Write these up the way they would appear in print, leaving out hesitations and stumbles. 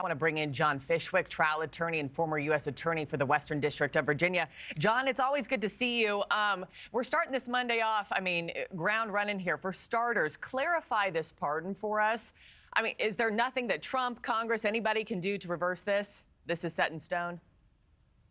I want to bring in John Fishwick, trial attorney and former U.S. attorney for the Western District of Virginia. John, it's always good to see you. We're starting this Monday off, ground running here. For starters, clarify this pardon for us. Is there nothing that Trump, Congress, anybody can do to reverse this? This is set in stone?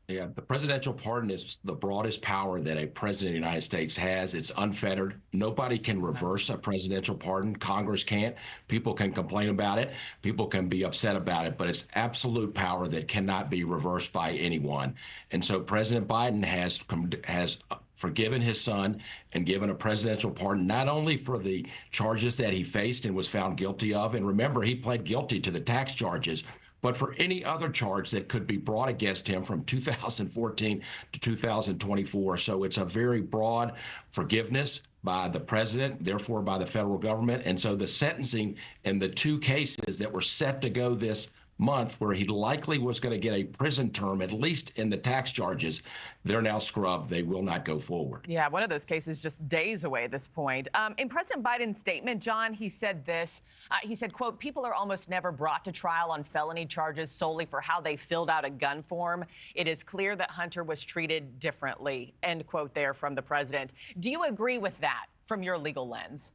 Yeah, the presidential pardon is the broadest power that a president of the United States has. It's unfettered. Nobody can reverse a presidential pardon. Congress can't. People can complain about it. People can be upset about it, but it's absolute power that cannot be reversed by anyone. And so President Biden has forgiven his son and given a presidential pardon, not only for the charges that he faced and was found guilty of. And remember, he pled guilty to the tax charges, but for any other charge that could be brought against him from 2014 to 2024. So it's a very broad forgiveness by the president, therefore by the federal government. And so the sentencing in the two cases that were set to go this month, where he likely was going to get a prison term, at least in the tax charges, they're now scrubbed. They will not go forward. Yeah, one of those cases just days away at this point. In President Biden's statement, John, he said this. He said, quote, "People are almost never brought to trial on felony charges solely for how they filled out a gun form. It is clear that Hunter was treated differently," end quote there from the president. Do you agree with that from your legal lens?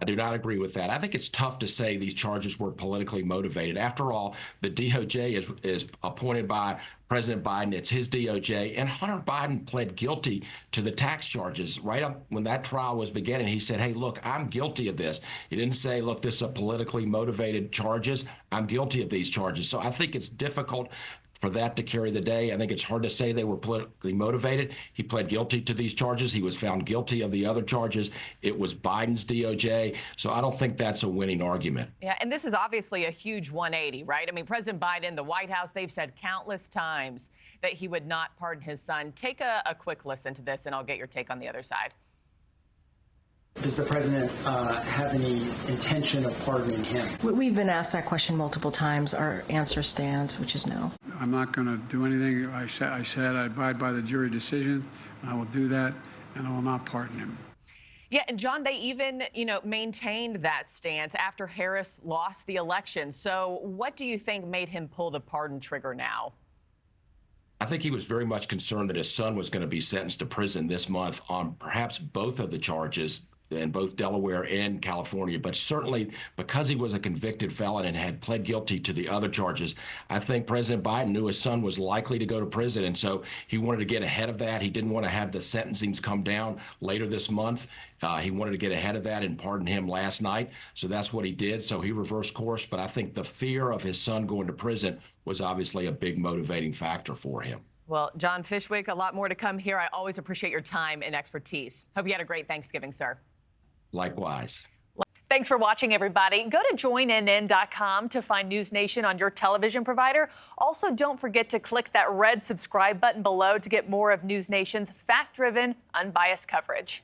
I do not agree with that. I think it's tough to say these charges were politically motivated. After all, the DOJ is appointed by President Biden. It's his DOJ. And Hunter Biden pled guilty to the tax charges right up when that trial was beginning. He said, hey, look, I'm guilty of this. He didn't say, look, this is a politically motivated charges. I'm guilty of these charges. So I think it's difficult for that to carry the day. I think it's hard to say they were politically motivated. He pled guilty to these charges. He was found guilty of the other charges. It was Biden's DOJ. So I don't think that's a winning argument. Yeah, and this is obviously a huge 180, right? President Biden, the White House, they've said countless times that he would not pardon his son. Take a quick listen to this, and I'll get your take on the other side. Does the president have any intention of pardoning him? We've been asked that question multiple times. Our answer stands, which is no. I'm not going to do anything. I said I abide by the jury decision. I will do that, and I will not pardon him. Yeah, and John, they even, maintained that stance after Harris lost the election. So what do you think made him pull the pardon trigger now? I think he was very much concerned that his son was going to be sentenced to prison this month on perhaps both of the charges in both Delaware and California, but certainly because he was a convicted felon and had pled guilty to the other charges, I think President Biden knew his son was likely to go to prison, and so he wanted to get ahead of that. He didn't want to have the sentencings come down later this month. He wanted to get ahead of that and pardon him last night, so that's what he did. So he reversed course, but I think the fear of his son going to prison was obviously a big motivating factor for him. Well, John Fishwick, a lot more to come here. I always appreciate your time and expertise. Hope you had a great Thanksgiving, sir. Likewise. Thanks for watching, everybody. Go to joinnn.com to find NewsNation on your television provider. Also, don't forget to click that red subscribe button below to get more of NewsNation's fact-driven, unbiased coverage.